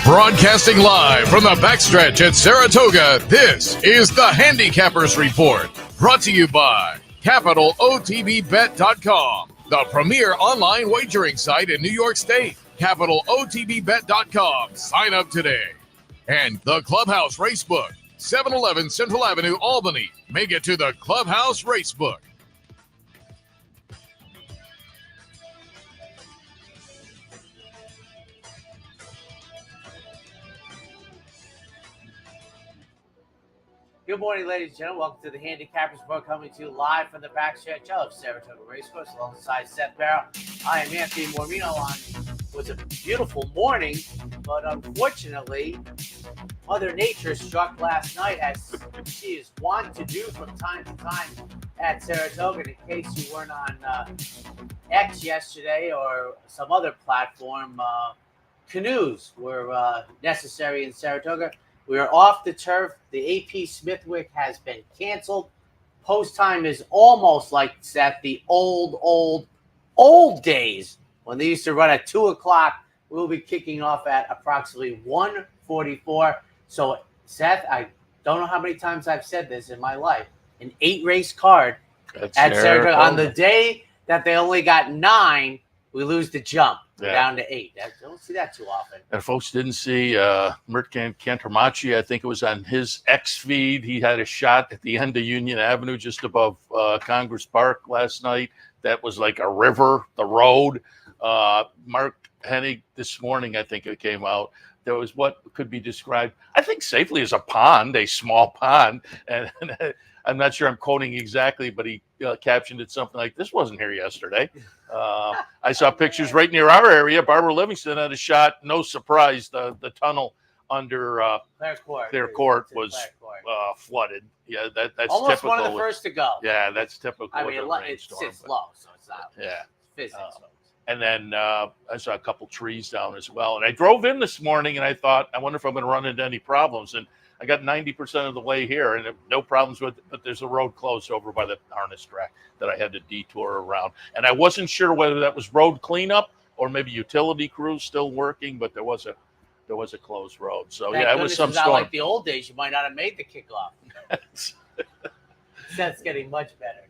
Broadcasting live from the backstretch at Saratoga, this is the Handicappers Report. Brought to you by CapitalOTBBet.com, the premier online wagering site in New York State. CapitalOTBBet.com. Sign up today. And the Clubhouse Racebook, 711 Central Avenue, Albany. Make it to the Clubhouse Racebook. Good morning, ladies and gentlemen. Welcome to the Handicappers Report, coming to you live from the backstretch of Saratoga Race Course alongside Seth Merrow. I am Anthony Mormino. It was a beautiful morning, but unfortunately, Mother Nature struck last night, as she is wont to do from time to time at Saratoga. And in case you weren't on X yesterday or some other platform, canoes were necessary in Saratoga. We are off the turf. The AP Smithwick has been canceled. Post time is almost like, Seth, the old days when they used to run at 2 o'clock. We'll be kicking off at approximately 1:44. So, Seth, I don't know how many times I've said this in my life. An 8-race card at Saratoga. On the day that they only got 9, we lose the jump. We're down to 8. I don't see that too often. And folks didn't see Mert Cantermachi. I think it was on his X feed. He had a shot at the end of Union Avenue, just above Congress Park last night. That was like a river, the road. Mark Hennig this morning, I think it came out. There was what could be described, I think, safely as a pond, a small pond. And I'm not sure I'm quoting exactly, but he captioned it something like, "This wasn't here yesterday." I saw pictures right near our area. Barbara Livingston had a shot. No surprise, the tunnel under Clare Court was flooded. Yeah, that's almost typical. One of the first to go. Yeah, that's typical. I mean, it sits low, so it's not physics. And then I saw a couple trees down as well. And I drove in this morning, and I thought, I wonder if I'm going to run into any problems. And I got 90% of the way here, and no problems with it. But there's a road closed over by the harness track that I had to detour around. And I wasn't sure whether that was road cleanup or maybe utility crews still working, but there was a closed road. So, Thank it was some storm. storm. Like the old days, you might not have made the kickoff. That's getting much better.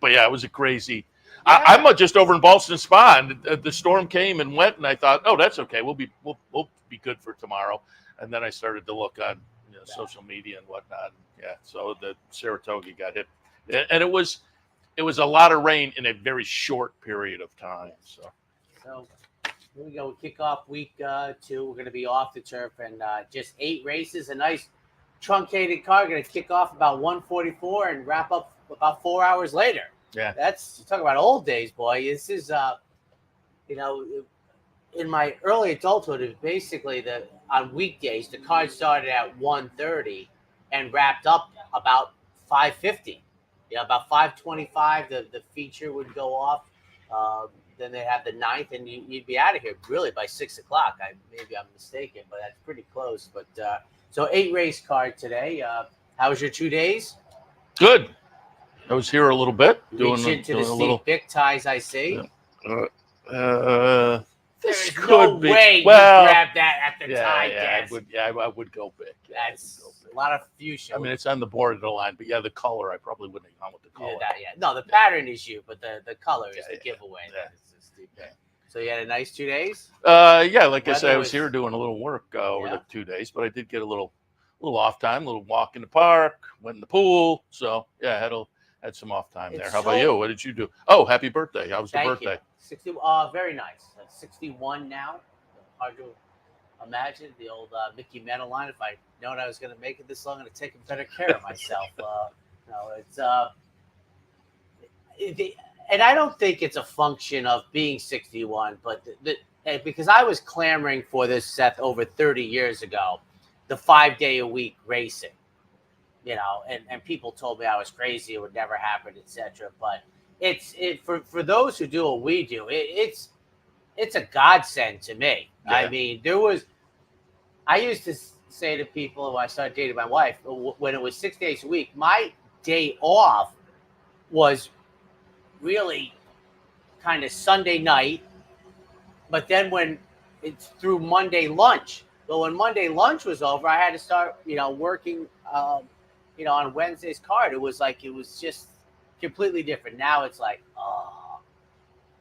But, yeah, it was a crazy – I'm just over in Ballston Spa, and the storm came and went, and I thought, oh, that's okay. We'll be good for tomorrow. And then I started to look on social media and whatnot. Yeah, so the Saratoga got hit, and it was a lot of rain in a very short period of time. So here we go. We kick off week 2. We're going to be off the turf, and just 8 races. A nice truncated car. Going to kick off about 1:44 and wrap up about 4 hours later. Yeah, that's talk about old days, boy. This is in my early adulthood, it was basically on weekdays the card started at 1:30 and wrapped up about 5:50. About 5:25 the feature would go off. Then they have the 9th, and you'd be out of here really by 6 o'clock. Maybe I'm mistaken, but that's pretty close. But so 8 race card today. How was your 2 days? Good. I was here a little bit, doing a little big ties. I see. This There's could no be. way you well, grab that at the tie desk. I would go big. That's a lot of fuchsia. I mean, it's on the border of the line, but the color, I probably wouldn't have gone with the color. No, the pattern is you, but the color is the giveaway. Yeah. So you had a nice 2 days? Like I said, I was here doing a little work over the 2 days, but I did get a little off time, a little walk in the park, went in the pool. So had some off time there. How about you? What did you do? Oh, happy birthday. How was the birthday? 60, very nice. 61 now. Hard to imagine the old Mickey Mantle line. If I known I was going to make it this long, I'm going to take better care of myself. And I don't think it's a function of being 61, but because I was clamoring for this, Seth, over 30 years ago, the 5-day-a-week racing. And people told me I was crazy, it would never happen, etc. But for those who do what we do, it's a godsend to me. Yeah. I mean, I used to say to people when I started dating my wife, when it was 6 days a week, my day off was really kind of Sunday night, but then when it's through Monday lunch. But when Monday lunch was over, I had to start, working, on Wednesday's card. It was just completely different. Now it's like, oh.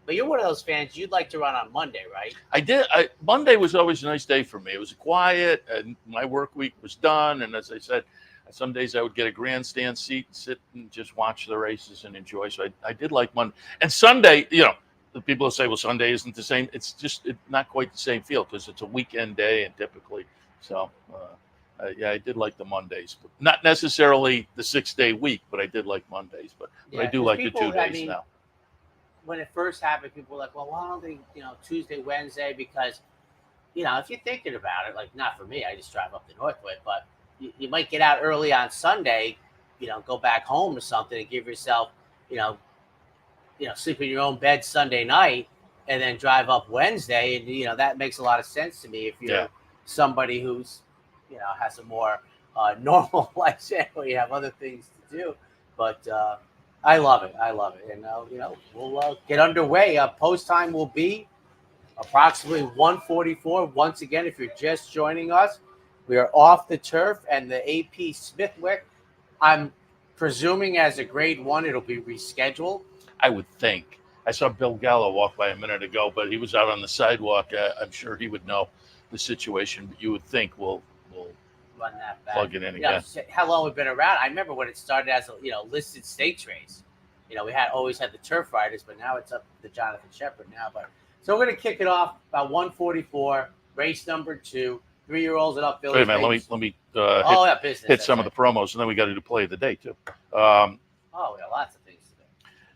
But you're one of those fans, you'd like to run on Monday, right? I did. Monday was always a nice day for me. It was quiet, and my work week was done. And as I said, some days I would get a grandstand seat, sit and just watch the races and enjoy. So I did like Monday. And Sunday, the people will say, well, Sunday isn't the same. It's just not quite the same feel because it's a weekend day and typically. So, I did like the Mondays. But not necessarily the 6-day week, but I did like Mondays. But I do like the 2 days now. When it first happened, people were like, well, why don't they, Tuesday, Wednesday? Because, if you're thinking about it, like not for me, I just drive up the Northwood, but you might get out early on Sunday, go back home or something and give yourself, sleep in your own bed Sunday night and then drive up Wednesday. And, that makes a lot of sense to me if you're somebody who's, has a more normal lifestyle where you have other things to do. But I love it. And, we'll get underway. Post time will be approximately 1:44. Once again, if you're just joining us, we are off the turf and the AP Smithwick. I'm presuming as a grade 1, it'll be rescheduled. I would think. I saw Bill Gallo walk by a minute ago, but he was out on the sidewalk. I'm sure he would know the situation, but you would think we'll run that back. Plug it in again. How long we've been around? I remember when it started as a listed stakes race. We always had the turf riders, but now it's up to Jonathan Shepard now. But so we're gonna kick it off about 1:44, race number 2. 3-year-olds and up. Wait a minute, let me hit some of the promos, and then we got to do play of the day too. We got lots of things today.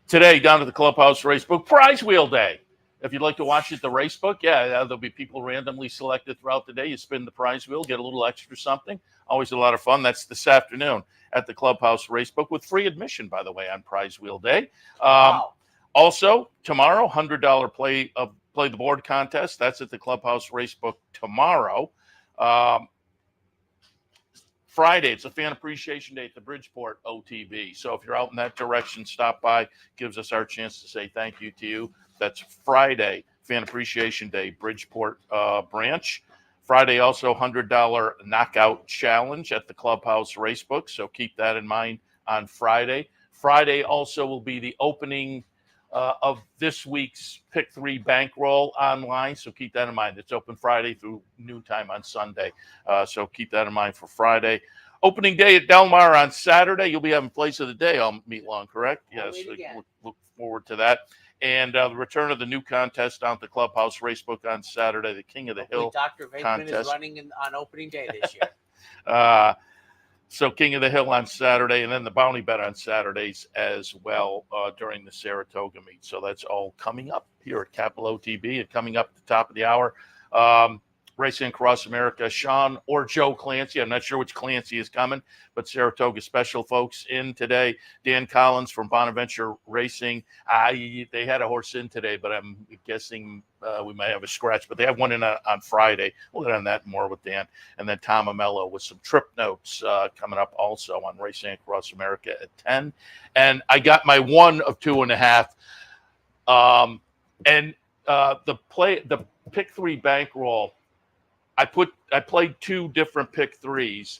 Today, down at the Clubhouse Racebook, Prize Wheel Day. If you'd like to watch it, the Racebook, there'll be people randomly selected throughout the day. You spin the prize wheel, get a little extra something. Always a lot of fun. That's this afternoon at the Clubhouse Racebook with free admission, by the way, on Prize Wheel Day. Wow. Also, tomorrow, $100 play the board contest. That's at the Clubhouse Racebook tomorrow. Friday, it's a fan appreciation day at the Bridgeport OTB. So if you're out in that direction, stop by. Gives us our chance to say thank you to you. That's Friday, fan appreciation day, Bridgeport branch. Friday, also $100 knockout challenge at the Clubhouse Racebook. So keep that in mind on Friday. Friday also will be the opening of this week's Pick 3 bankroll online. So keep that in mind. It's open Friday through noontime on Sunday. So keep that in mind for Friday. Opening day at Del Mar on Saturday. You'll be having place of the day all meet long, correct? Yes. Look forward to that. And the return of the new contest down at the Clubhouse Racebook on Saturday, the King of the Hill Dr. Vakeman is running on opening day this year. So King of the Hill on Saturday, and then the Bounty Bet on Saturdays as well during the Saratoga meet. So that's all coming up here at Capital OTB and coming up at the top of the hour. Racing across America, Sean or Joe Clancy. I'm not sure which Clancy is coming, but Saratoga special folks in today. Dan Collins from Bonaventure Racing. They had a horse in today, but I'm guessing we might have a scratch. But they have one in on Friday. We'll get on that more with Dan. And then Tom Amello with some trip notes coming up also on Racing Across America at 10. And I got my 1 of 2.5. The Pick 3 bankroll. I played 2 different pick 3s,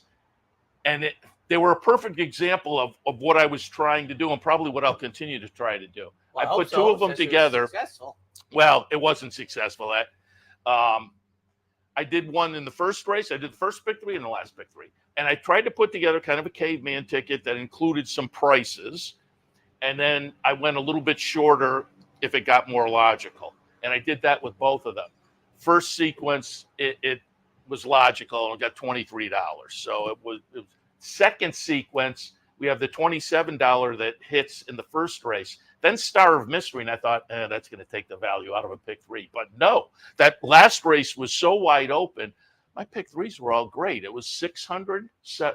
and they were a perfect example of what I was trying to do and probably what I'll continue to try to do. Well, I put 2 of them together. Well, it wasn't successful. I did one in the first race. I did the first pick 3 and the last pick 3. And I tried to put together kind of a caveman ticket that included some prices. And then I went a little bit shorter if it got more logical. And I did that with both of them. First sequence, it was logical and got $23. So it was second sequence, we have the $27 that hits in the first race. Then Star of Mystery, and I thought, that's going to take the value out of a pick 3. But no, that last race was so wide open. My pick 3s were all great. It was $600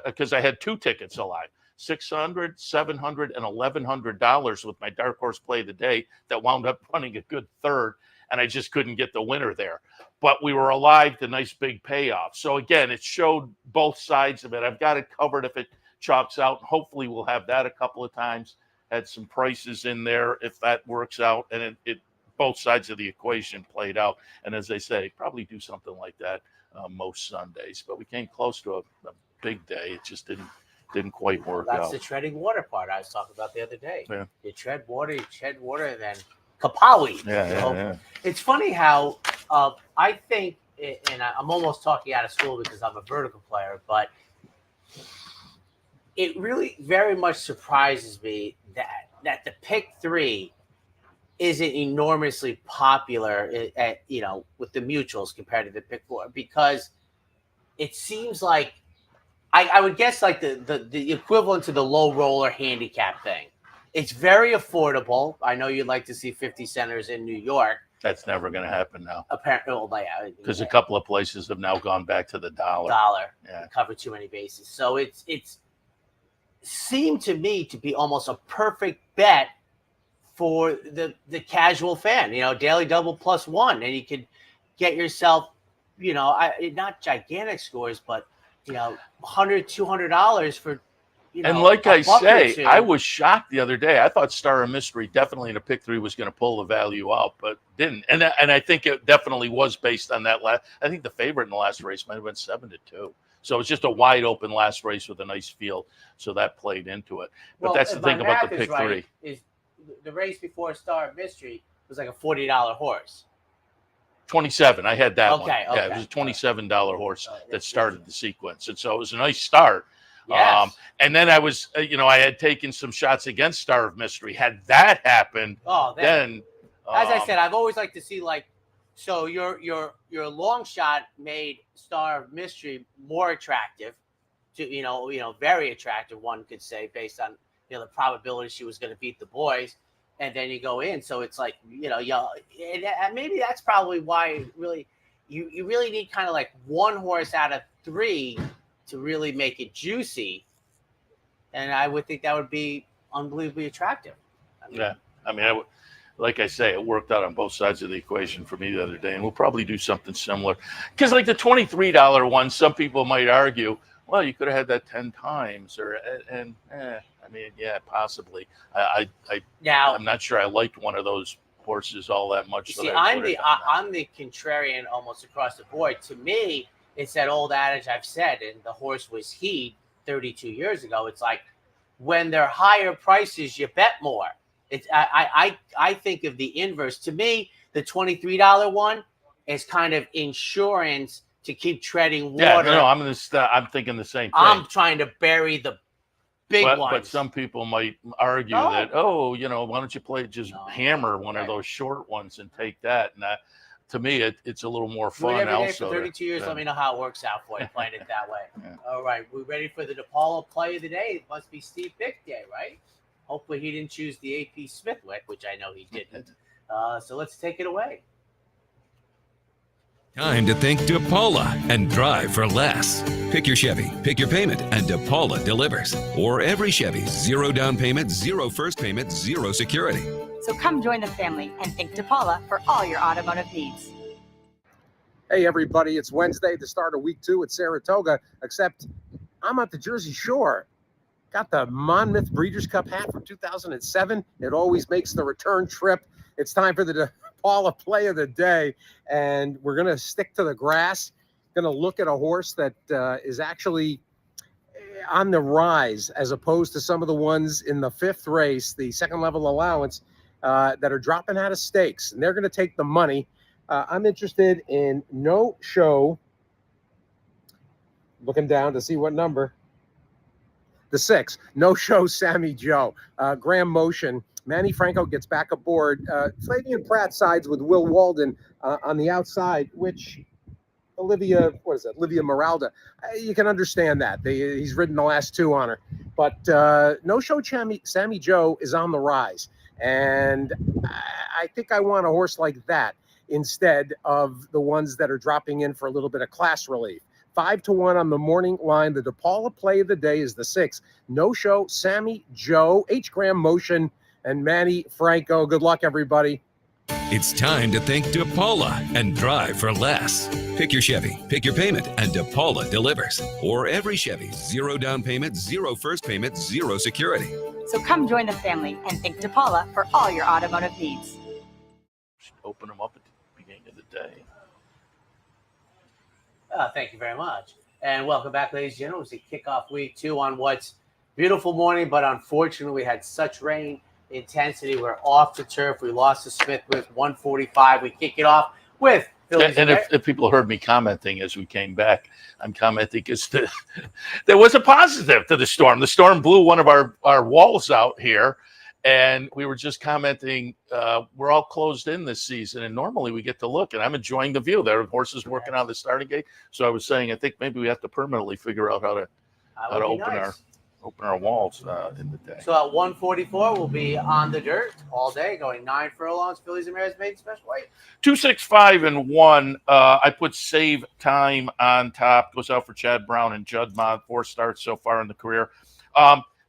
because I had 2 tickets alive. $600, $700, and $1,100 with my dark horse play of the day that wound up running a good third. And I just couldn't get the winner there. But we were alive to nice big payoff. So, again, it showed both sides of it. I've got it covered if it chalks out. Hopefully we'll have that a couple of times. Had some prices in there if that works out, and it both sides of the equation played out. And as they say, probably do something like that most Sundays. But we came close to a big day. It just didn't quite work out. That's the treading water part I was talking about the other day. Yeah. You tread water, and then kapowie. Yeah. It's funny how I think, and I'm almost talking out of school because I'm a vertical player, but it really very much surprises me that the pick 3 isn't enormously popular with the mutuals compared to the pick 4, because it seems like I would guess like the equivalent to the low roller handicap thing. It's very affordable. I know you'd like to see 50 centers in New York. That's never going to happen now. Apparently, because a couple of places have now gone back to the dollar. Yeah, cover too many bases. So it's seemed to me to be almost a perfect bet for the casual fan. Daily double +1, and you could get yourself, not gigantic scores, but $100, $200 for. And like I say, I was shocked the other day. I thought Star of Mystery definitely in a pick 3 was going to pull the value out, but didn't. And I think it definitely was based on that last. I think the favorite in the last race might have been 7-2. So it's just a wide open last race with a nice field. So that played into it. But that's the thing about the pick 3. Is the race before Star of Mystery was like a $40 horse. 27. I had that one. Okay. Yeah, it was a $27 horse that started the sequence, and so it was a nice start. Yes. And then I was, I had taken some shots against Star of Mystery. Had that happened, then as I said, I've always liked to see so your long shot made Star of Mystery more attractive, to very attractive, one could say, based on the probability she was going to beat the boys, and then you go in. So it's like and maybe that's probably why really you really need kind of like one horse out of 3 to really make it juicy, and I would think that would be unbelievably attractive. Like I say, it worked out on both sides of the equation for me the other day, and we'll probably do something similar. Because like the $23 one, some people might argue, well, you could have had that 10 times, possibly. I'm not sure I liked one of those horses all that much. See, I'm the contrarian almost across the board. To me, it's that old adage I've said, and the horse was Heed 32 years ago. It's like when they're higher prices, you bet more. It's I think of the inverse. To me, the $23 one is kind of insurance to keep treading water. Yeah, I'm thinking the same thing. I'm trying to bury the big ones. But some people might argue that, why don't you hammer one of those short ones and take that? And to me, it's a little more fun. Also, for 32 years, let me know how it works out for you, playing it that way. Yeah. All right, we ready for the Depalo play of the day? It must be Steve Pick Day, right? Hopefully he didn't choose the AP Smithwick, which I know he didn't. So let's take it away. Time to think Depalo and drive for less. Pick your Chevy, pick your payment, and Depalo delivers. Or every Chevy, 0 down payment, 0 first payment, 0 security. So come join the family and think Depalo for all your automotive needs. Hey everybody, it's Wednesday, the start of week 2 at Saratoga, except I'm at the Jersey Shore. Got the Monmouth Breeders' Cup hat from 2007. It always makes the return trip. It's time for the Depalo play of the day, and we're going to stick to the grass. Going to look at a horse that is actually on the rise as opposed to some of the ones in the 5th race, the second level allowance, that are dropping out of stakes, and they're going to take the money. I'm interested in No Show. Looking down to see what number. The 6, No Show Sammy Joe. Graham Motion. Manny Franco gets back aboard. Flavian Pratt sides with Will Walden on the outside, which Olivia Meralda. You can understand that. He's ridden the last 2 on her. But No Show Sammy Joe is on the rise. And I think I want a horse like that instead of the ones that are dropping in for a little bit of class relief. 5-1 on the morning line. The Depalo play of the day is the 6. No Show Sammy Joe, H. Graham Motion, and Manny Franco. Good luck, everybody. It's time to think Depalo and drive for less. Pick your Chevy, pick your payment, and Depalo delivers. Or every Chevy, 0 down payment, 0 first payment, 0 security. So come join the family and think Depalo for all your automotive needs. Open them up at the beginning of the day. Thank you very much. And welcome back, ladies and gentlemen. We kickoff week 2 on what's beautiful morning, but unfortunately we had such rain intensity. We're off the turf. We lost to Smith with 145. We kick it off with Phillies. And if people heard me commenting as we came back, I'm commenting because there was a positive to the storm. The storm blew one of our walls out here, and we were just commenting, we're all closed in this season, and normally we get to look, and I'm enjoying the view. There are horses working on the starting gate. So I was saying, I think maybe we have to permanently figure out how to open our walls in the day. So at 144, we'll be on the dirt all day, going 9 furlongs. Phillies and Merrows made special weight. 265-1. I put Save Time on top. Goes out for Chad Brown and Judd Mott. 4 starts so far in the career.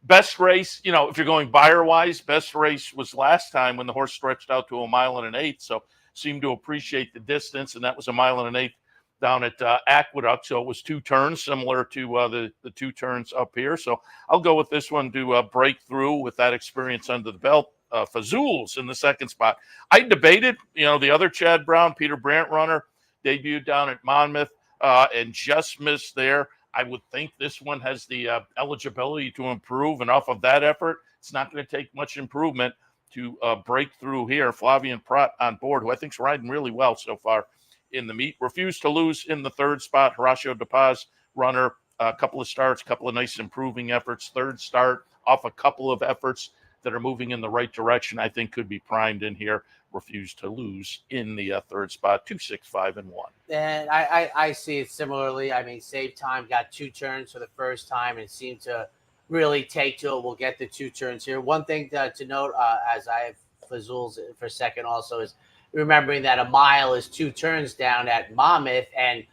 Best race, if you're going Beyer-wise, best race was last time when the horse stretched out to 1 mile and an eighth. So seemed to appreciate the distance, and that was 1 mile and an eighth down at Aqueduct. So it was 2 turns, similar to the 2 turns up here. So I'll go with this one to break through with that experience under the belt. Fazools in the 2nd spot. I debated, the other Chad Brown, Peter Brandt runner, debuted down at Monmouth and just missed there. I would think this one has the eligibility to improve, and off of that effort, it's not going to take much improvement to break through here. Flavian Pratt on board, who I think is riding really well so far in the meet. Refused to lose in the 3rd spot. Horacio De Paz runner, a couple of starts, couple of nice improving efforts. 3rd start off a couple of efforts that are moving in the right direction. I think could be primed in here. Refused to lose in the 3rd spot. 265-1. And I see it similarly. I mean, Save Time got 2 turns for the first time and seemed to really take to it. We'll get the 2 turns here. One thing to note, as I have Fazools for second also, is remembering that a mile is 2 turns down at Monmouth, and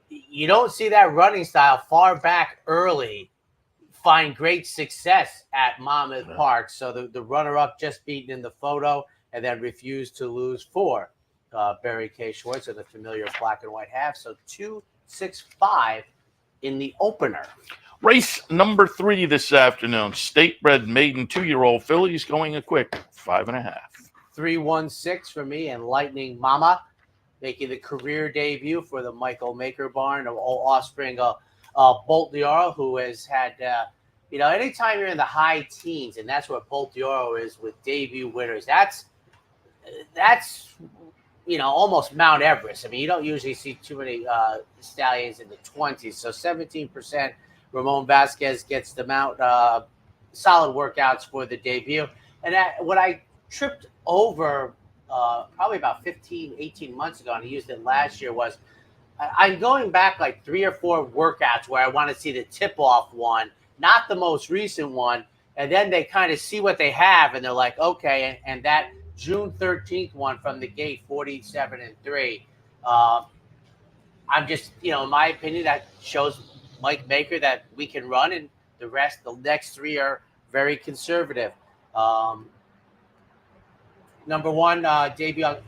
you don't see that running style far back early find great success at Monmouth Park. So the runner-up just beaten in the photo and then refused to lose for Barry K. Schwartz in the familiar black and white half. So 265 in the opener. Race number 3 this afternoon. State-bred maiden 2-year-old fillies going a quick 5.5. 316 for me, and Lightning Mama making the career debut for the Michael Maker barn, of offspring of Bolt d'Oro, who has had, anytime you're in the high teens, and that's what Bolt d'Oro is with debut winners, that's almost Mount Everest. I mean, you don't usually see too many stallions in the 20s. So 17%. Ramon Vasquez gets them out. Solid workouts for the debut. And what I tripped over probably about 18 months ago, and I used it last year, was I'm going back like 3 or 4 workouts where I want to see the tip-off one, not the most recent one, and then they kind of see what they have, and they're like, okay, and that June 13th one from the gate, 47-3. I'm just, in my opinion, that shows Mike Maker that we can run, and the next 3 are very conservative. Number 1 debut on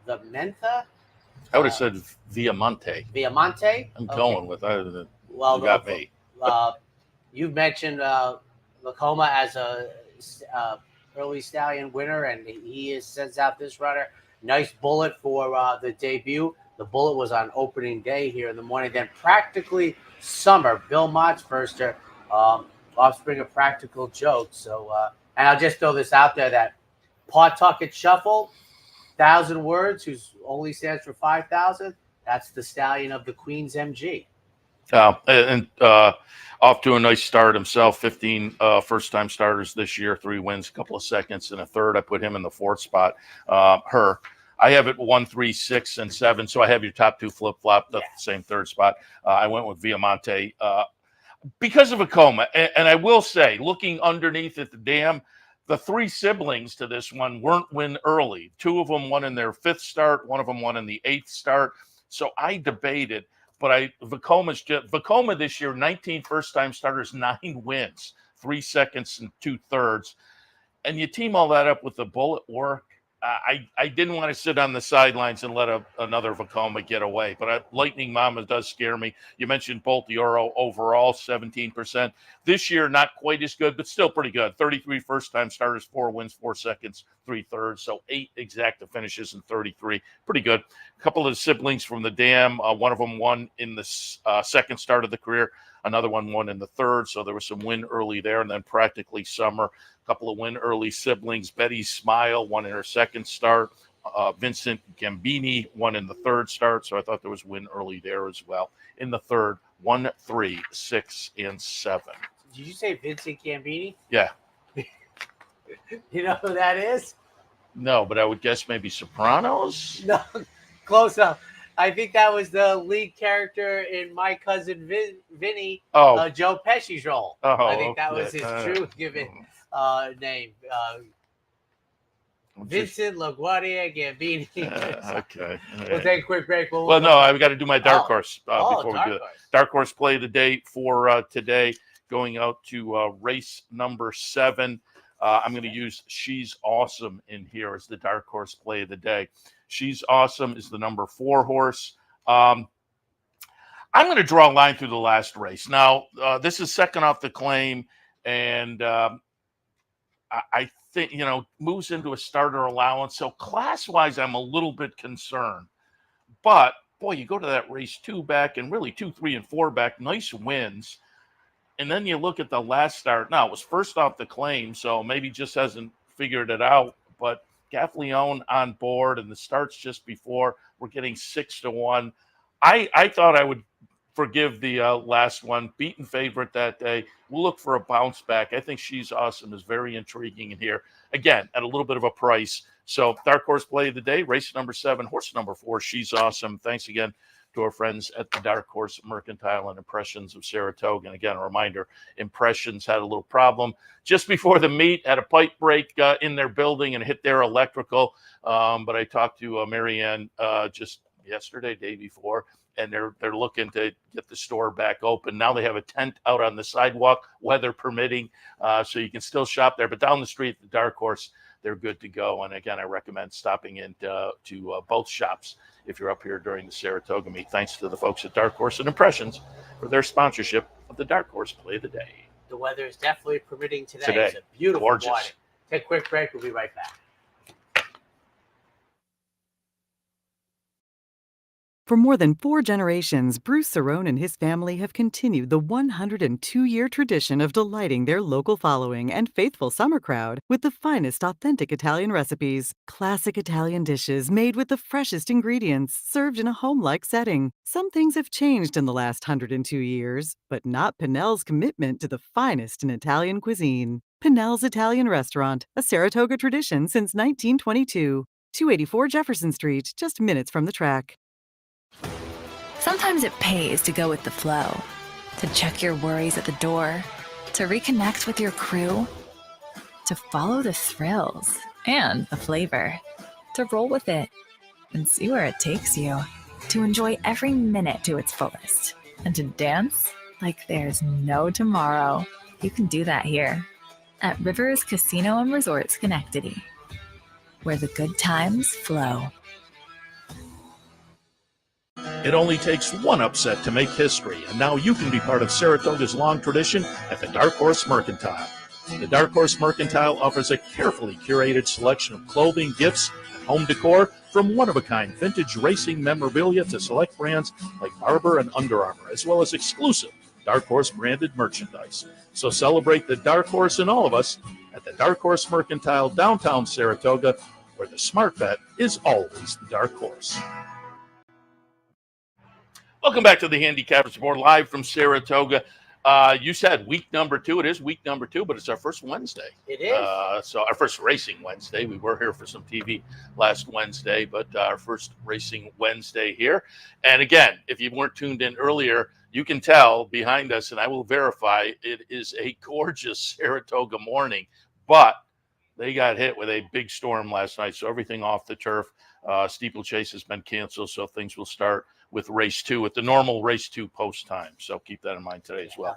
the Mentha. I would have said Viamonte. Viamonte? I'm going with that. Well, you got me. You've mentioned Lacoma as a early stallion winner, and he sends out this runner. Nice bullet for the debut. The bullet was on opening day here in the morning. Then Practically Summer, Bill Mott's firster, offspring of Practical Joke. So, and I'll just throw this out there that Pawtucket Shuffle, 1,000 words, who's only stands for 5,000. That's the stallion of the Queen's MG. And off to a nice start himself. 15 first-time starters this year, 3 wins, a couple of seconds, and a third. I put him in the 4th spot. I have it 1, 3, 6, and 7. So I have your top 2 flip-flop, the same 3rd spot. I went with Viamonte because of Lacoma. And I will say, looking underneath at the dam, the 3 siblings to this one weren't win early. 2 of them won in their 5th start. 1 of them won in the 8th start. So I debated, but Vacoma this year, 19 first-time starters, 9 wins, 3 seconds and 2 thirds. and you team all that up with the bullet work. I didn't want to sit on the sidelines and let another Vacoma get away, but Lightning Mama does scare me. You mentioned Bolt the Oro overall, 17%. This year, not quite as good, but still pretty good. 33 first-time starters, 4 wins, 4 seconds, 3 thirds, so 8 exacta finishes in 33. Pretty good. A couple of the siblings from the Dam, one of them won in the second start of the career. Another one won in the third, so there was some win early there, and then Practically Summer, a couple of win early siblings. Betty Smile won in her second start. Vincent Gambini won in the third start, so I thought there was win early there as well. In the third, 1, 3, 6, and 7. Did you say Vincent Gambini? Yeah. You know who that is? No, but I would guess maybe Sopranos? No, close enough. I think that was the lead character in My Cousin Vinny, Joe Pesci's role. I think that was his true given name. Vincent LaGuardia Gambini. Okay. We'll take a quick break. Well, no, I've got to do my dark horse before we do it. Horse. Dark horse play of the day for today, going out to race number 7. I'm going to use She's Awesome in here as the dark horse play of the day. She's Awesome is the number 4 horse. I'm going to draw a line through the last race. Now, this is second off the claim, and I think, moves into a starter allowance. So class-wise, I'm a little bit concerned. But, boy, you go to that race 2 back and really 2, 3, and 4 back, nice wins. And then you look at the last start. Now, it was first off the claim, so maybe just hasn't figured it out. But Gaffleone on board, and the starts just before, we're getting 6-1. I thought I would forgive the last one. Beaten favorite that day. We'll look for a bounce back. I think She's Awesome is very intriguing in here. Again, at a little bit of a price. So dark horse play of the day, race number 7, horse number 4, She's Awesome. Thanks again to our friends at the Dark Horse Mercantile and Impressions of Saratoga. And again, a reminder, Impressions had a little problem just before the meet, had a pipe break in their building and hit their electrical. But I talked to Marianne just yesterday, day before, and they're looking to get the store back open. Now they have a tent out on the sidewalk, weather permitting, so you can still shop there. But down the street, the Dark Horse, they're good to go. And again, I recommend stopping in to both shops if you're up here during the Saratoga meet. Thanks to the folks at Dark Horse and Impressions for their sponsorship of the Dark Horse Play of the Day. The weather is definitely permitting today. It's a beautiful gorgeous morning. Take a quick break. We'll be right back. For more than 4 generations, Bruce Cerrone and his family have continued the 102-year tradition of delighting their local following and faithful summer crowd with the finest authentic Italian recipes. Classic Italian dishes made with the freshest ingredients, served in a home-like setting. Some things have changed in the last 102 years, but not Pinnell's commitment to the finest in Italian cuisine. Pinnell's Italian Restaurant, a Saratoga tradition since 1922. 284 Jefferson Street, just minutes from the track. Sometimes it pays to go with the flow, to check your worries at the door, to reconnect with your crew, to follow the thrills and the flavor, to roll with it and see where it takes you, to enjoy every minute to its fullest, and to dance like there's no tomorrow. You can do that here at Rivers Casino and Resort Schenectady, where the good times flow. It only takes one upset to make history, and now you can be part of Saratoga's long tradition at the Dark Horse Mercantile. The Dark Horse Mercantile offers a carefully curated selection of clothing, gifts, and home decor, from one-of-a-kind vintage racing memorabilia to select brands like Barber and Under Armour, as well as exclusive Dark Horse branded merchandise. So celebrate the Dark Horse in all of us at the Dark Horse Mercantile, downtown Saratoga, where the smart bet is always the Dark Horse. Welcome back to the Handicappers Report, live from Saratoga. You said week number 2. It is week number 2, but it's our first Wednesday. It is. So our first racing Wednesday. We were here for some TV last Wednesday, but our first racing Wednesday here. And again, if you weren't tuned in earlier, you can tell behind us, and I will verify, it is a gorgeous Saratoga morning. But they got hit with a big storm last night, so everything off the turf. Steeplechase has been canceled, so things will start with race 2 at the normal race 2 post time. So keep that in mind today as well.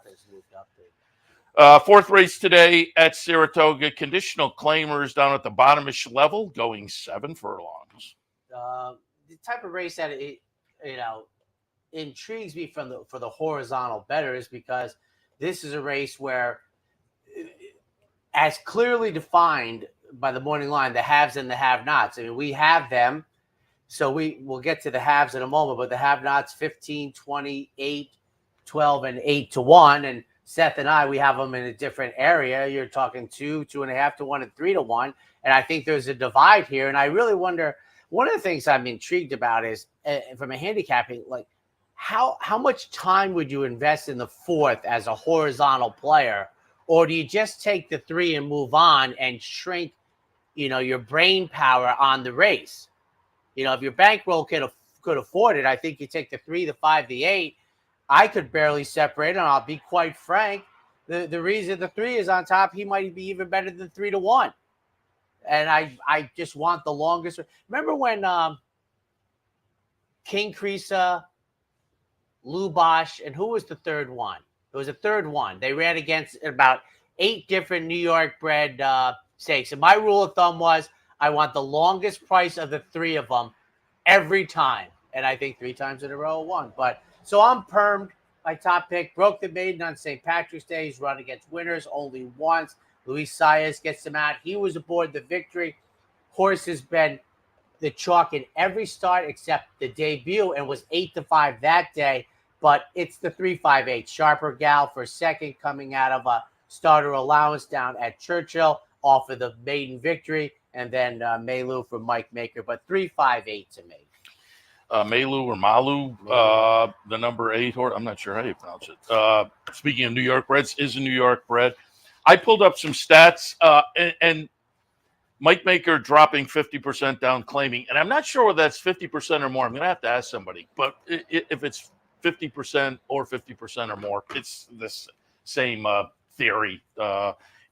Fourth race today at Saratoga. Conditional claimers down at the bottomish level, going 7 furlongs. The type of race that intrigues me for the horizontal bettors, because this is a race where, as clearly defined by the morning line, the haves and the have-nots. I mean, we have them, so we'll get to the haves in a moment, but the have-nots 15, 20, 8, 12, and 8 to 1, and Seth and I, we have them in a different area. You're talking 2, 2.5 to 1, and 3 to 1. And I think there's a divide here. And I really wonder, one of the things I'm intrigued about is, from a handicapping, like how much time would you invest in the fourth as a horizontal player? Or do you just take the 3 and move on and shrink, your brain power on the race? If your bankroll could afford it, I think you take the 3, the 5, the 8. I could barely separate, and I'll be quite frank. The reason the 3 is on top, he might be even better than 3 to 1. And I just want the longest. Remember when King Creesa, Lubosh, and who was the third one? It was a third one. They ran against about 8 different New York bred stakes. And my rule of thumb was I want the longest price of the 3 of them every time. And I think 3 times in a row won. But so I'm permed. My top pick broke the maiden on St. Patrick's Day. He's run against winners only once. Luis Saez gets him out. He was aboard the victory. Horse has been the chalk in every start except the debut, and was 8 to 5 that day. But it's the 3-5-8. Sharper Gal for second, coming out of a starter allowance down at Churchill off of the maiden victory, and then Melu for Mike Maker. But 3-5-8 to me. Melu or Malu, the number 8 horse. I'm not sure how you pronounce it. Speaking of New York breds, is a New York bred. I pulled up some stats, and Mike Maker dropping 50% down claiming. And I'm not sure whether that's 50% or more. I'm going to have to ask somebody. But if it's 50% or 50% or more, it's this same theory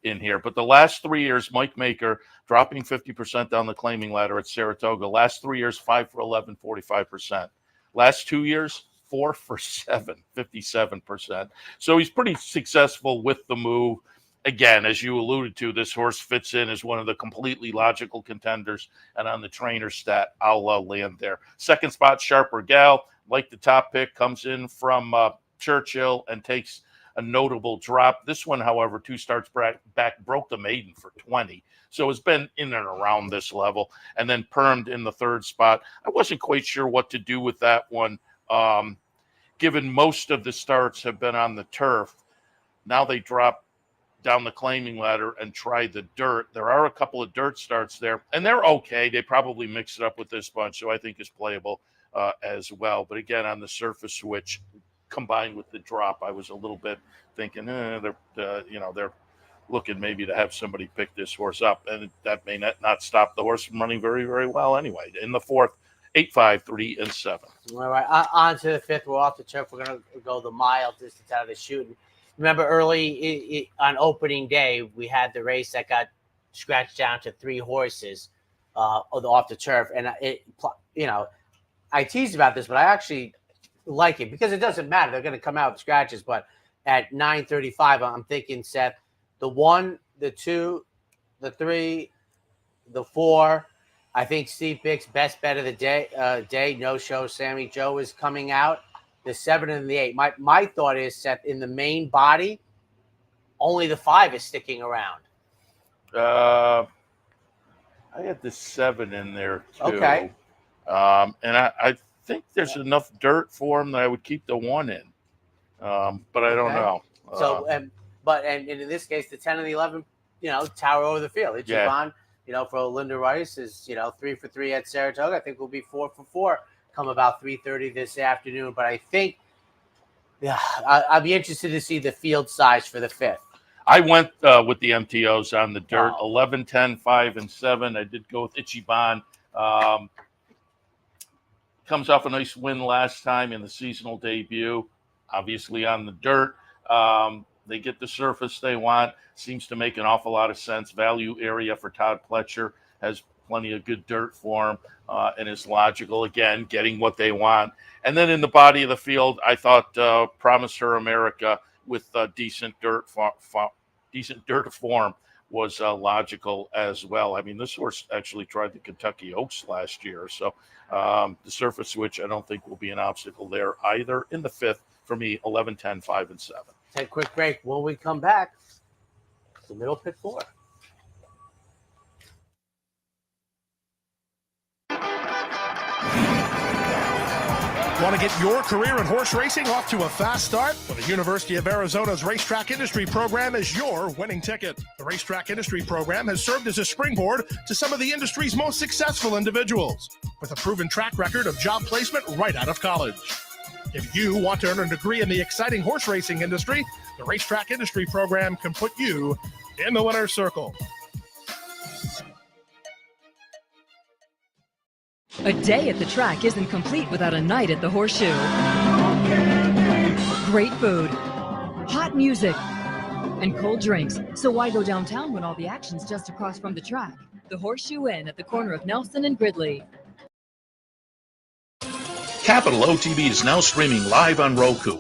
in here. But the last 3 years, Mike Maker dropping 50% down the claiming ladder at Saratoga. Last 3 years, 5 for 11, 45%. Last 2 years, 4 for 7, 57%. So he's pretty successful with the move. Again, as you alluded to, this horse fits in as one of the completely logical contenders. And on the trainer stat, I'll land there. Second spot, Sharper Gal, like the top pick, comes in from Churchill and takes a notable drop. This one, however, 2 starts back, broke the maiden for 20. So it's been in and around this level. And then permed in the third spot. I wasn't quite sure what to do with that one, given most of the starts have been on the turf. Now they drop down the claiming ladder and try the dirt. There are a couple of dirt starts there, and they're okay. They probably mix it up with this bunch, so I think it's playable as well. But again, on the surface switch, combined with the drop, I was a little bit thinking, they're looking maybe to have somebody pick this horse up, and that may not stop the horse from running very, very well anyway. In the fourth, 8, 5, 3, and 7. All right, on to the fifth. We're off the turf. We're going to go the mile distance out of the chute. Remember, early on opening day, we had the race that got scratched down to 3 horses off the turf, and I teased about this, but I actually like it because it doesn't matter. They're going to come out with scratches, but at 9:35, I'm thinking, Seth, the 1, the 2, the 3, the 4. I think Steve Bick's best bet of the day, no show. Sammy Joe is coming out. The 7 and the 8. My thought is, Seth, in the main body, only the 5 is sticking around. I had the 7 in there too. Okay. And I think there's enough dirt for him that I would keep the 1 in. But I don't know. So, and in this case, the 10 and the 11, tower over the field. Ichiban, for Linda Rice is, 3 for 3 at Saratoga. I think we'll be 4 for 4 come about 3:30 this afternoon. But I think, I'll be interested to see the field size for the 5th. I went with the MTOs on the dirt, 11, 10, 5, and 7. I did go with Ichiban. Comes off a nice win last time in the seasonal debut, obviously on the dirt. They get the surface they want. Seems to make an awful lot of sense. Value area for Todd Pletcher, has plenty of good dirt for him, and is logical, again, getting what they want. And then in the body of the field, I thought Promise Her America with decent dirt form was logical as well. I mean, this horse actually tried the Kentucky Oaks last year, so the surface switch I don't think will be an obstacle there either. In the 5th, for me, 11, 10, 5, and 7. Take a quick break. When we come back, the middle pick 4. Want to get your career in horse racing off to a fast start? Well, the University of Arizona's Racetrack Industry Program is your winning ticket. The Racetrack Industry Program has served as a springboard to some of the industry's most successful individuals, with a proven track record of job placement right out of college. If you want to earn a degree in the exciting horse racing industry, the Racetrack Industry Program can put you in the winner's circle. A day at the track isn't complete without a night at the Horseshoe. Great food, hot music, and cold drinks. So why go downtown when all the action's just across from the track? The Horseshoe Inn at the corner of Nelson and Gridley. Capital OTB is now streaming live on Roku.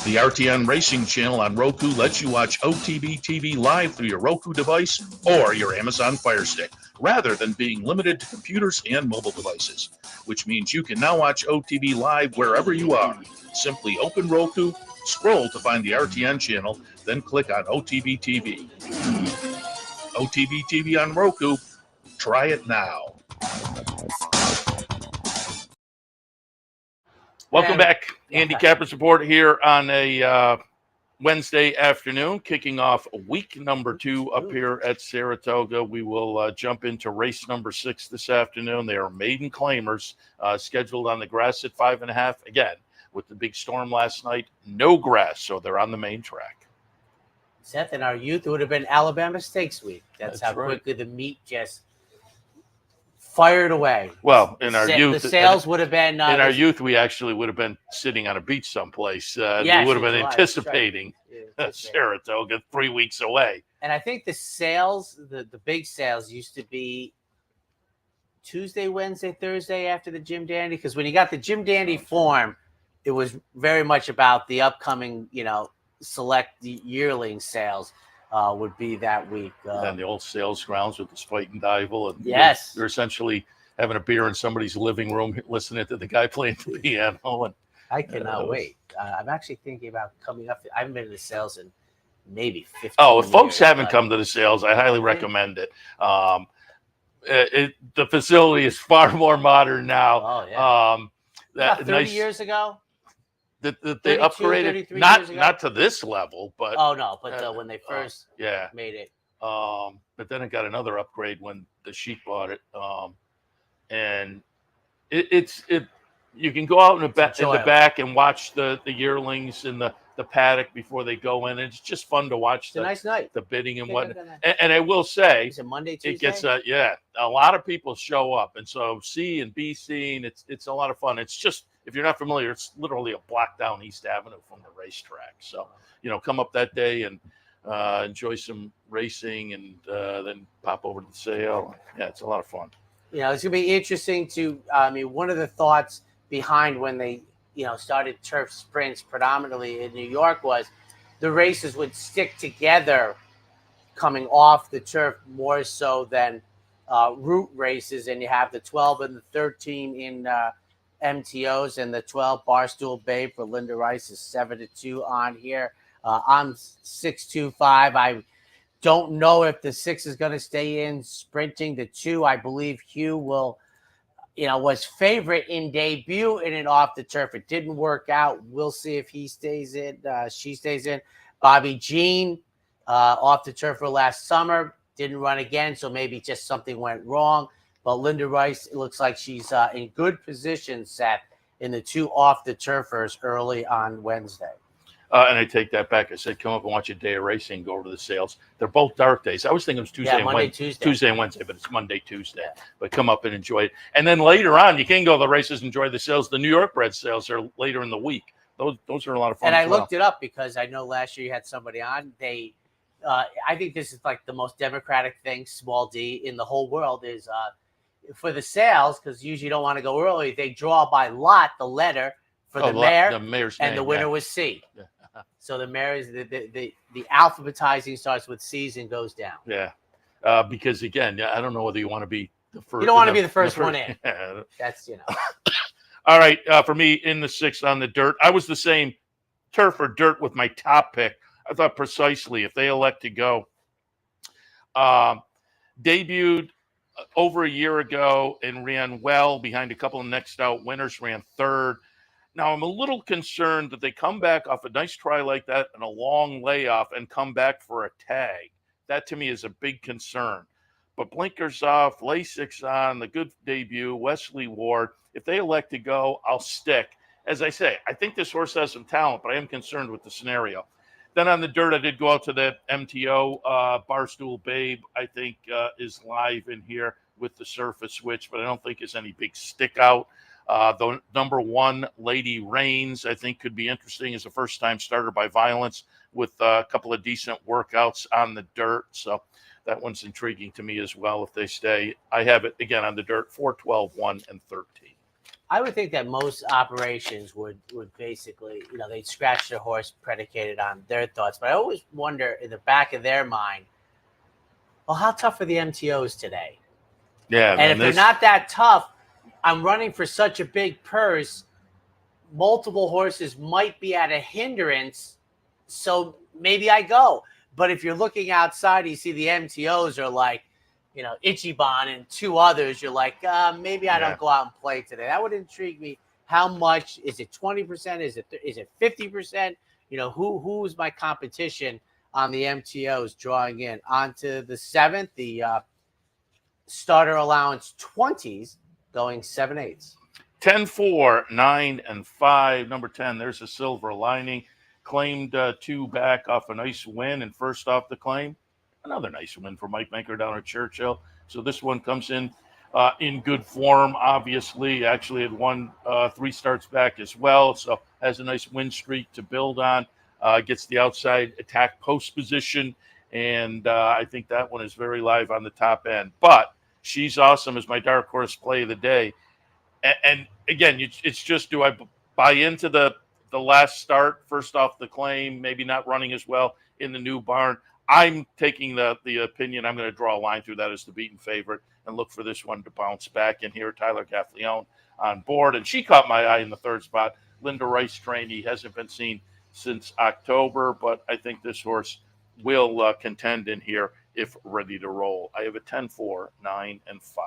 The RTN Racing channel on Roku lets you watch OTB TV live through your Roku device or your Amazon Fire Stick, rather than being limited to computers and mobile devices, which means you can now watch OTB live wherever you are. Simply open Roku, scroll to find the RTN channel, then click on OTB TV. OTB TV on Roku. Try it now. Welcome back. Handicappers Report here on a Wednesday afternoon, kicking off week number 2 up here at Saratoga. We will jump into race number 6 this afternoon. They are maiden claimers, scheduled on the grass at 5.5. Again, with the big storm last night, no grass, so they're on the main track. Seth, in our youth, it would have been Alabama Stakes Week. That's how right. quickly the meat just fired away. Well, in our youth, the sales would have been. In our youth, we actually would have been sitting on a beach someplace. Yes, we would have been right, anticipating Saratoga 3 weeks away. And I think the sales, the big sales, used to be Tuesday, Wednesday, Thursday after the Jim Dandy. Because when you got the Jim Dandy form, it was very much about the upcoming, select yearling sales. Would be that week. And the old sales grounds with the Spite and Dival. And yes. You're essentially having a beer in somebody's living room, listening to the guy playing the piano. And I cannot wait. I'm actually thinking about coming up. I haven't been to the sales in maybe 15 if folks years, haven't come to the sales, I highly recommend it. The facility is far more modern now. Oh, yeah. About 30 nice, years ago? That they upgraded, not to this level, but when they first made it. But then it got another upgrade when the Sheep bought it. And it's you can go out in the back and watch the yearlings in the paddock before they go in. It's just fun to watch nice night. The bidding and whatnot. And I will say, is it Monday, Tuesday? It gets a lot of people show up, and so see and be seen. It's a lot of fun. It's just, if you're not familiar, it's literally a block down East Avenue from the racetrack. So come up that day and enjoy some racing, and then pop over to the sale. Yeah, it's a lot of fun. It's going to be interesting to. One of the thoughts behind when they started turf sprints predominantly in New York was the races would stick together coming off the turf more so than route races, and you have the 12 and the 13 in MTOs, and the 12 Barstool Bay for Linda Rice is 7-2 on here. I'm 6-2-5. I don't know if the 6 is going to stay in sprinting. The 2, I believe Hugh will, was favorite in debut in and off the turf. It didn't work out. We'll see if he stays in. She stays in. Bobby Jean off the turf for last summer. Didn't run again, so maybe just something went wrong. But Linda Rice, it looks like she's in good position, Seth, in the 2 off the turfers early on Wednesday. And I take that back. I said, come up and watch a day of racing, go over to the sales. They're both dark days. I was thinking it was Tuesday and Wednesday, but it's Monday, Tuesday. Yeah. But come up and enjoy it. And then later on, you can go to the races, enjoy the sales. The New York bred sales are later in the week. Those are a lot of fun. And I looked it up because I know last year you had somebody on. I think this is like the most democratic thing, small d, in the whole world is for the sales, because usually you don't want to go early. They draw by lot the letter for the mayor, the mayor's and name, the winner was C. Yeah. So the Merrows, the alphabetizing starts with C's and goes down. Yeah. Because again, I don't know whether you want to be the first. You don't want to be the first one in. Yeah. That's, All right. For me, in the 6th on the dirt, I was the same turf or dirt with my top pick. I thought Precisely, if they elect to go, debuted over a year ago and ran well behind a couple of next out winners, ran 3rd. Now, I'm a little concerned that they come back off a nice try like that and a long layoff and come back for a tag. That to me is a big concern. But blinkers off, LASIKs on, the good debut, Wesley Ward. If they elect to go, I'll stick. As I say, I think this horse has some talent, but I am concerned with the scenario. Then on the dirt, I did go out to the MTO. Barstool Babe, I think, is live in here with the surface switch, but I don't think there's any big stick out. The number 1, Lady Reigns, I think could be interesting as a first-time starter by Violence with a couple of decent workouts on the dirt. So that one's intriguing to me as well if they stay. I have it, again, on the dirt, 4, 12, 1, and 13. I would think that most operations would basically, they'd scratch their horse predicated on their thoughts. But I always wonder in the back of their mind, well, how tough are the MTOs today? Yeah. And if they're not that tough, I'm running for such a big purse, multiple horses might be at a hindrance, so maybe I go. But if you're looking outside, you see the MTOs are like, Ichiban and 2 others, you're like, maybe I don't go out and play today. That would intrigue me. How much? Is it 20%? Is it 50%? Who's my competition on the MTOs drawing in? Onto the 7th, the starter allowance 20s. Going 7/8. 10, 4, 9, and 5. Number 10, there's a Silver Lining. Claimed 2 back off a nice win, and first off the claim, another nice win for Mike Banker down at Churchill. So this one comes in good form, obviously. Actually had won 3 starts back as well, so has a nice win streak to build on. Gets the outside attack post position, and I think that one is very live on the top end. But she's awesome as my dark horse play of the day. And again, it's just, do I buy into the last start, first off the claim, maybe not running as well in the new barn? I'm taking the opinion, I'm going to draw a line through that as the beaten favorite and look for this one to bounce back. And here, Tyler Gaffleone on board. And she caught my eye in the 3rd spot. Linda Rice trainee, hasn't been seen since October, but I think this horse will contend in here if ready to roll. I have a 10, 4, 9, and 5.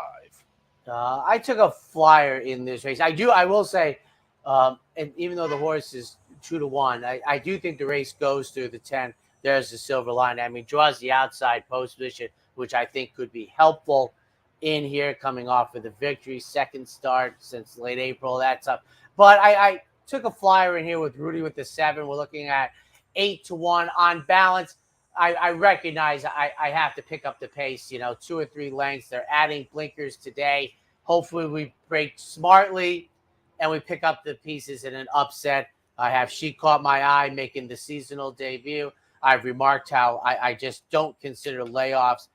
I took a flyer in this race. I will say, and even though the horse is 2-1, I do think the race goes through the 10. There's the Silver Line. I mean, draws the outside post position, which I think could be helpful in here, coming off of the victory. 2nd start since late April. That's up. But I took a flyer in here with Rudy with the 7. We're looking at 8-1 on balance. I recognize I have to pick up the pace, 2 or 3 lengths. They're adding blinkers today. Hopefully we break smartly and we pick up the pieces in an upset. I have She Caught My Eye making the seasonal debut. I've remarked how I just don't consider layoffs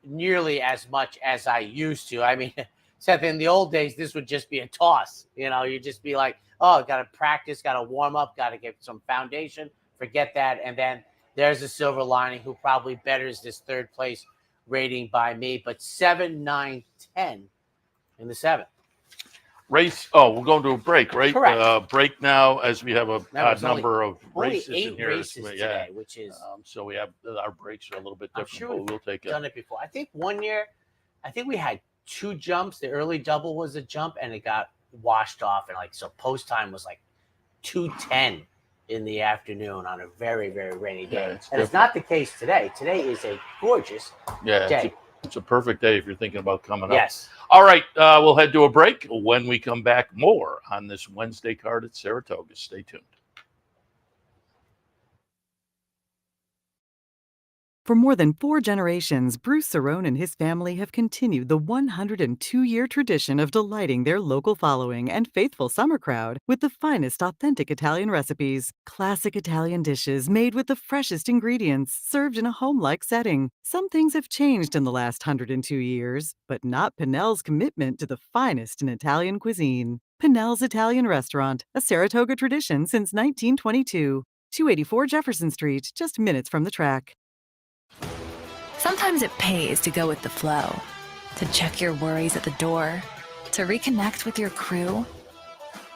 nearly as much as I used to. I mean, Seth, in the old days, this would just be a toss. You'd just be like, oh, got to practice, got to warm up, got to get some foundation. Forget that. And then there's a Silver Lining who probably betters this 3rd place rating by me. But 7, 9, 10 in the 7th. Race. Oh, we're going to a break, right? Correct. Break now as we have a odd number of only races 8 in here. races today, which is so we have our breaks are a little bit different. I'm sure but we'll take it. Done it before. I think one year, we had 2 jumps. The early double was a jump, and it got washed off, and so post time was like 2:10 in the afternoon on a very, very rainy day. And it's not the case today. Today is a gorgeous day. It's a perfect day if you're thinking about coming up. Yes. All right, we'll head to a break. When we come back, more on this Wednesday card at Saratoga. Stay tuned. For more than 4 generations, Bruce Cerrone and his family have continued the 102-year tradition of delighting their local following and faithful summer crowd with the finest authentic Italian recipes. Classic Italian dishes made with the freshest ingredients, served in a home-like setting. Some things have changed in the last 102 years, but not Pinnell's commitment to the finest in Italian cuisine. Pinnell's Italian Restaurant, a Saratoga tradition since 1922. 284 Jefferson Street, just minutes from the track. Sometimes it pays to go with the flow, to check your worries at the door, to reconnect with your crew,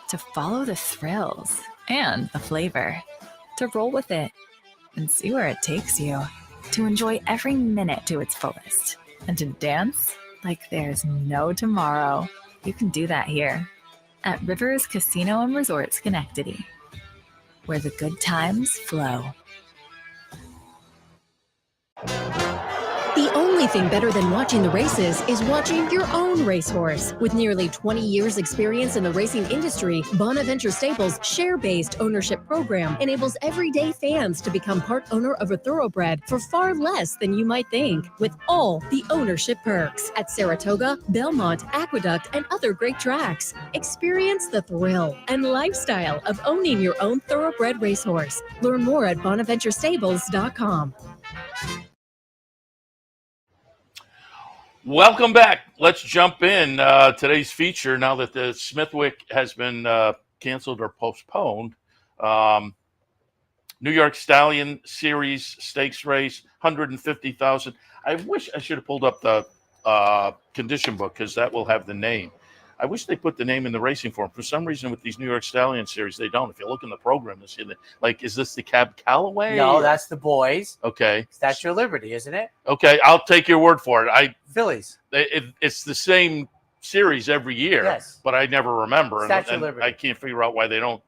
to follow the thrills and the flavor, to roll with it and see where it takes you, to enjoy every minute to its fullest, and to dance like there's no tomorrow. You can do that here at Rivers Casino and Resort Schenectady, where the good times flow. The only thing better than watching the races is watching your own racehorse. With nearly 20 years experience in the racing industry, Bonaventure Stables' share-based ownership program enables everyday fans to become part owner of a thoroughbred for far less than you might think, with all the ownership perks at Saratoga, Belmont, Aqueduct, and other great tracks. Experience the thrill and lifestyle of owning your own thoroughbred racehorse. Learn more at bonaventurestables.com. Welcome back. Let's jump in today's feature now that the Smithwick has been canceled or postponed. New York Stallion Series Stakes Race, $150,000. I wish I should have pulled up the condition book because that will have the name. I wish they put the name in the racing form. For some reason, with these New York Stallion series, they don't. If you look in the program, is this the Cab Calloway? No, that's the boys. Okay. Statue of Liberty, isn't it? Okay, I'll take your word for it. Phillies. It's the same series every year, yes, but I never remember. Statue of Liberty. I can't figure out why they don't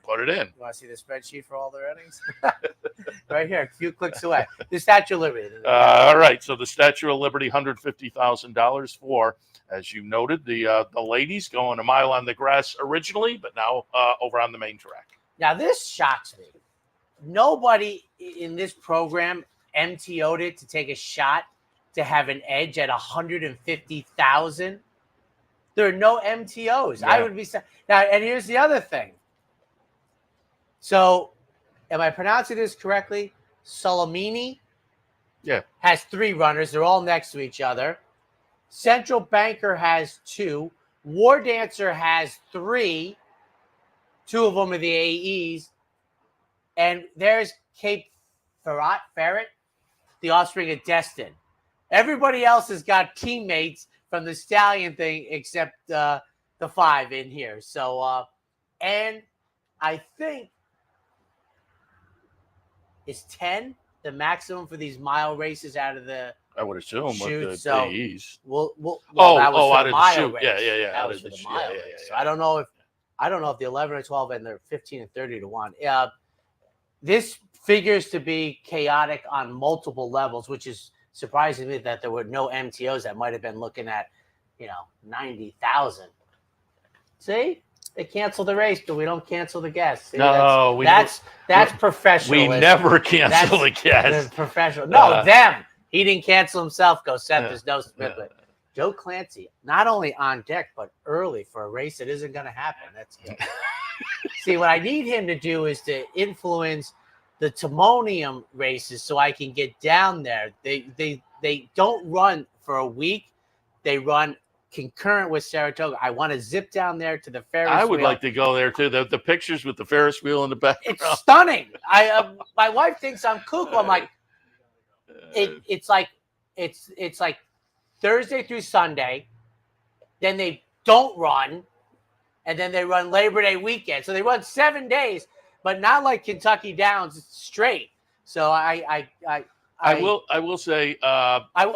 put it in. You want to see the spreadsheet for all their innings? Right here, a few clicks away. The Statue of Liberty. All right, so the Statue of Liberty, $150,000 for, as you noted, the ladies going a mile on the grass originally, but now over on the main track. Now, this shocks me. Nobody in this program MTO'd it to take a shot to have an edge at 150,000. There are no MTOs. Yeah. I would be now, and here's the other thing. So, am I pronouncing this correctly? Solimini has 3 runners. They're all next to each other. Central Banker has 2. War Dancer has 3. 2 of them are the AEs. And there's Cape Ferret, the offspring of Destin. Everybody else has got teammates from the Stallion thing except the 5 in here. So, and I think is 10 the maximum for these mile races out of the I would assume shoot. with the So AEs. that was out for of the the mile shoot. race. Yeah. That was for the mile race. So I don't know if the 11 or 12 and they're 15 and 30 to 1. This figures to be chaotic on multiple levels, which is surprising me that there were no MTOs that might have been looking at, 90,000. See? They cancel the race, but we don't cancel the guests. See, that's professional. We never cancel the guests. That's professional. No, them. He didn't cancel himself. Go, Seth. There's no Smith. Joe Clancy, not only on deck, but early for a race that isn't going to happen. That's good. See, what I need him to do is to influence the Timonium races so I can get down there. They don't run for a week. They run concurrent with Saratoga. I want to zip down there to the Ferris wheel. I would like to go there too. The pictures with the Ferris wheel in the background. It's stunning. My wife thinks I'm cuckoo. I'm like, it's like Thursday through Sunday. Then they don't run, and then they run Labor Day weekend. So they run 7 days, but not like Kentucky Downs straight. So I will say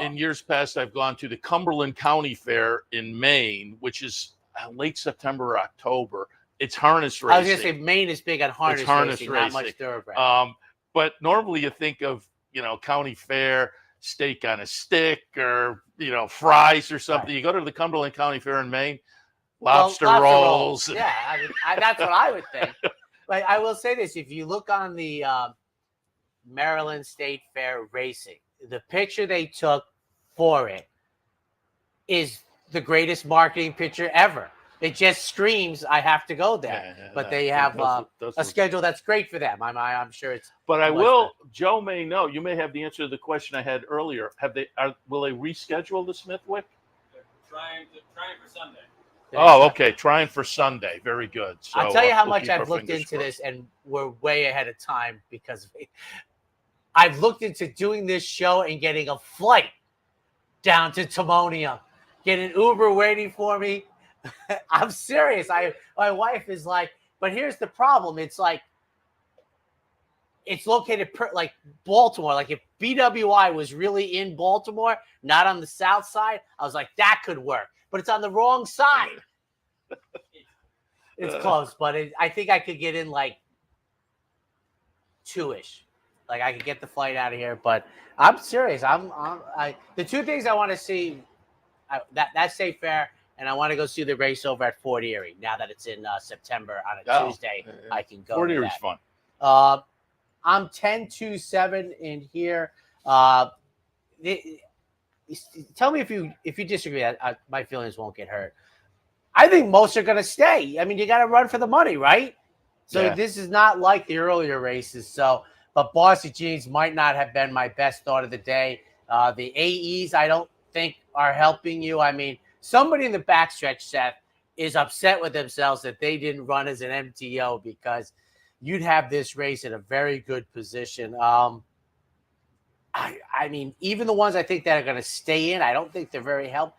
in years past, I've gone to the Cumberland County Fair in Maine, which is late September or October. It's harness racing. I was going to say Maine is big on harness racing, not much thoroughbred. But normally you think of, county fair, steak on a stick, or, fries or something. Right. You go to the Cumberland County Fair in Maine, lobster rolls. Yeah, that's what I would think. But I will say this. If you look on the Maryland State Fair racing, the picture they took for it is the greatest marketing picture ever. It just screams, I have to go there. But they have a schedule that's great for them. I'm sure it's. But I will. Joe may know. You may have the answer to the question I had earlier. Will they reschedule the Smithwick? They're trying for Sunday. Oh, okay. Trying for Sunday. Very good. So I'll tell you how we'll much keep our I've looked fingers into crossed. this, and we're way ahead of time because of it. I've looked into doing this show and getting a flight down to Timonium, get an Uber waiting for me. I'm serious. My wife is like, but here's the problem. It's like, it's located like Baltimore. Like if BWI was really in Baltimore, not on the south side, I was like, that could work. But it's on the wrong side. It's close, but I think I could get in like 2-ish. Like I could get the flight out of here. But I'm serious. The two things I want to see, that State Fair, and I want to go see the race over at Fort Erie. Now that it's in September on a Tuesday, I can go. Fort Erie's fun. I'm 10-7 in here. Tell me if you disagree. My feelings won't get hurt. I think most are going to stay. I mean, you got to run for the money, right? So This is not like the earlier races. But Bossy Jeans might not have been my best thought of the day. The AEs, I don't think are helping you. I mean, somebody in the backstretch, Seth, is upset with themselves that they didn't run as an MTO because you'd have this race in a very good position. I mean, even the ones I think that are going to stay in, I don't think they're very helped.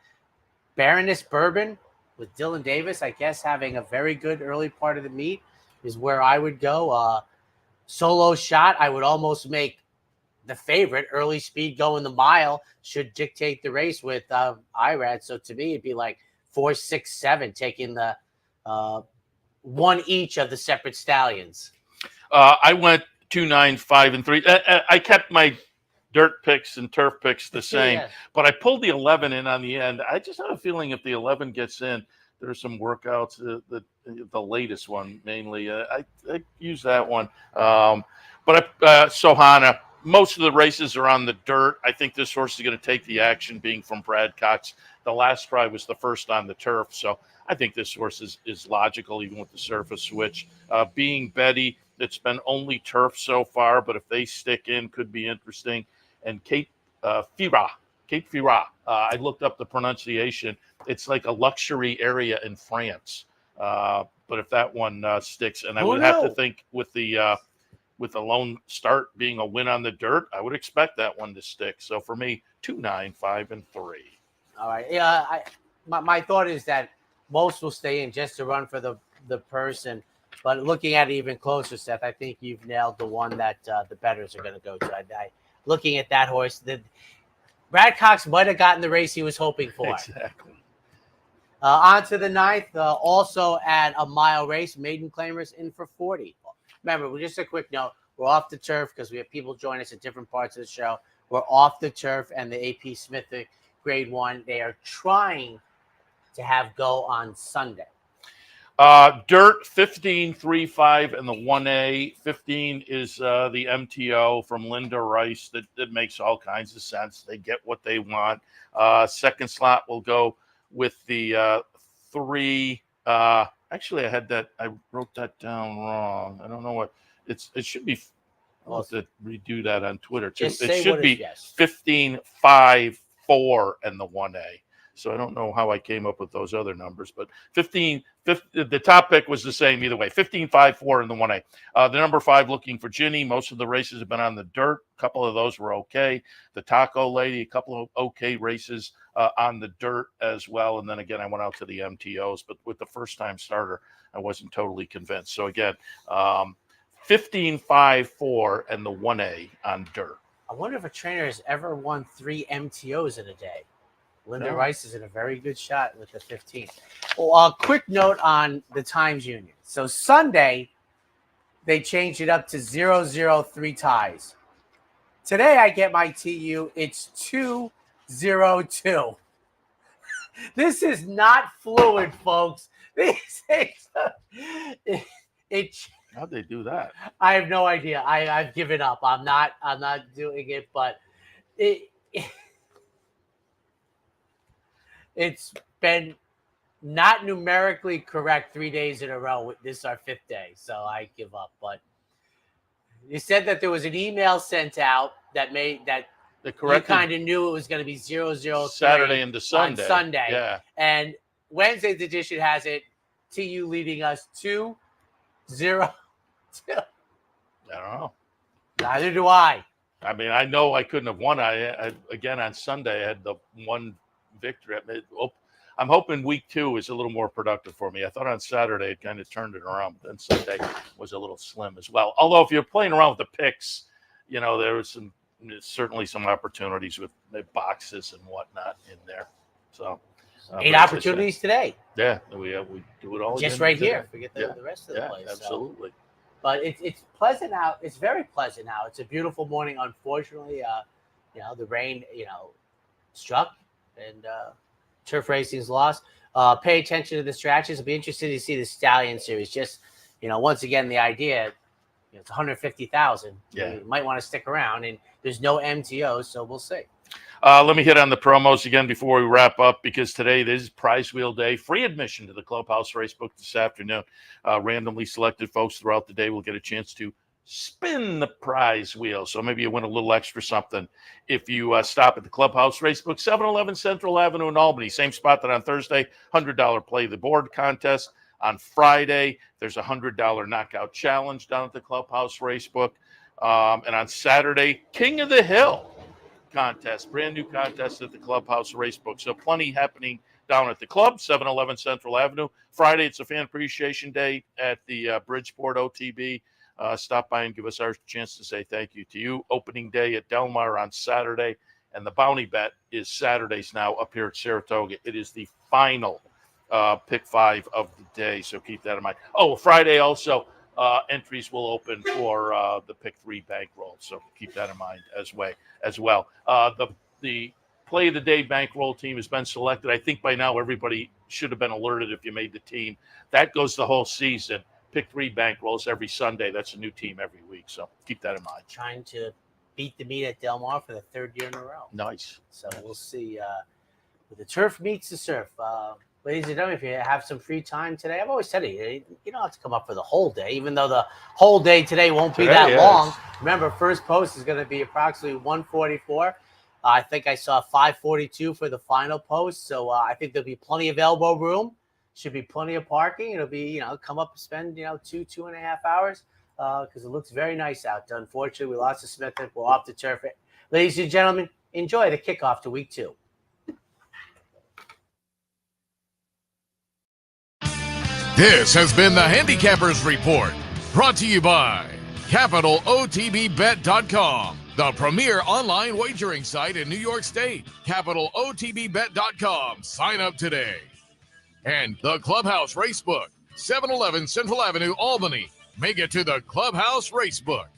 Baroness Bourbon with Dylan Davis, I guess, having a very good early part of the meet is where I would go. Solo Shot, I would almost make the favorite. Early speed going the mile should dictate the race with IRAD. So to me, it'd be like 4, 6, 7, taking the one each of the separate stallions. I went 2, 9, 5, and 3. I kept my dirt picks and turf picks the same, but I pulled the 11 in on the end. I just have a feeling if the 11 gets in, there's some workouts. The latest one mainly, I use that one. But Sohana, most of the races are on the dirt. I think this horse is going to take the action, being from Brad Cox. The last try was the first on the turf, so I think this horse is logical, even with the surface switch. Being Betty, it's been only turf so far, but if they stick in, could be interesting. And Kate Fira. I looked up the pronunciation. It's like a luxury area in France. But if that one sticks, and I would have to think with the Lone Start being a win on the dirt, I would expect that one to stick. So for me, 2, 9, 5, and 3. All right. Yeah. My thought is that most will stay in just to run for the person. But looking at it even closer, Seth, I think you've nailed the one that the bettors are going to go to. Looking at that horse, Brad Cox might have gotten the race he was hoping for. Exactly. On to the 9th, also at a mile race, Maiden Claimers in for 40. Remember, just a quick note, we're off the turf because we have people join us at different parts of the show. We're off the turf and the AP Smith Grade 1. They are trying to have go on Sunday. Dirt 15, 3, 5, and the 1A. 15 is the MTO from Linda Rice. That makes all kinds of sense. They get what they want. Second slot will go with the 3. Actually, I wrote that down wrong. I don't know what it should be. I'll have to redo that on Twitter too. It should be 15, 5, 4, and the 1A. So I don't know how I came up with those other numbers, but 15, the top pick was the same either way. 15, 5, 4, and the 1A. The number 5 looking for Ginny. Most of the races have been on the dirt. A couple of those were okay. The Taco Lady, a couple of okay races on the dirt as well. And then again, I went out to the MTOs, but with the first-time starter, I wasn't totally convinced. So again, 15, 5, 4, and the 1A on dirt. I wonder if a trainer has ever won 3 MTOs in a day. Linda Rice is in a very good shot with the 15. Well, a quick note on the Times Union. So Sunday, they changed it up to 0-0-3 ties. Today, I get my TU. It's 2-0-2. This is not fluid, folks. How'd they do that? I have no idea. I've given up. I'm not doing it, but it's been not numerically correct 3 days in a row. This is our 5th day, so I give up. But you said that there was an email sent out that you kind of knew it was going to be 0-0-3 Saturday into Sunday. On Sunday. Yeah. And Wednesday's edition has it. TU leading us 2-0. I don't know. Neither do I. I mean, I know I couldn't have won. I again on Sunday I had the one victory. I'm hoping week 2 is a little more productive for me. I thought on Saturday it kind of turned it around, but then Sunday was a little slim as well. Although if you're playing around with the picks, you know, there was certainly some opportunities with the boxes and whatnot in there. So 8 opportunities today. Yeah, we do it all just again right today. here. Forget the rest of the place. Absolutely. So. But it's pleasant out. It's very pleasant now. It's a beautiful morning. Unfortunately, the rain, struck and turf racing's lost. Pay attention to the scratches. It'll be interesting to see the Stallion series. Just, once again, the idea, it's 150,000. Yeah. You might want to stick around, and there's no MTO, so we'll see. Let me hit on the promos again before we wrap up, because today this is prize wheel day. Free admission to the Clubhouse Racebook this afternoon. Randomly selected folks throughout the day will get a chance to spin the prize wheel. So maybe you win a little extra something if you stop at the Clubhouse Racebook, 711 Central Avenue in Albany. Same spot that on Thursday, $100 play the board contest. On Friday, there's a $100 knockout challenge down at the Clubhouse Racebook. And on Saturday, King of the Hill contest, brand new contest at the Clubhouse Racebook. So plenty happening down at the club, 711 Central Avenue. Friday, it's a fan appreciation day at the Bridgeport OTB. Stop by and give us our chance to say thank you to you. Opening day at Del Mar on Saturday, and the bounty bet is Saturdays now up here at Saratoga. It is the final pick 5 of the day, so keep that in mind. Oh, Friday also, entries will open for the pick 3 bankroll, so keep that in mind as well. The play of the day bankroll team has been selected. I think by now everybody should have been alerted if you made the team. That goes the whole season. Pick 3 bankrolls every Sunday. That's a new team every week, so keep that in mind. Trying to beat the meet at Del Mar for the 3rd year in a row. Nice. So we'll see. The turf meets the surf. Ladies and gentlemen, if you have some free time today, I've always said it, you don't have to come up for the whole day, even though the whole day today won't be that long. Remember, first post is going to be approximately 1:44. I think I saw 5:42 for the final post, so I think there'll be plenty of elbow room. Should be plenty of parking. It'll be, come up and spend, 2.5 hours because it looks very nice out. Unfortunately, we lost to Smith. We're off the turf. Ladies and gentlemen, enjoy the kickoff to week 2. This has been the Handicappers Report, brought to you by CapitalOTBBet.com, the premier online wagering site in New York State. CapitalOTBBet.com. Sign up today. And the Clubhouse Racebook, 711 Central Avenue, Albany. Make it to the Clubhouse Racebook.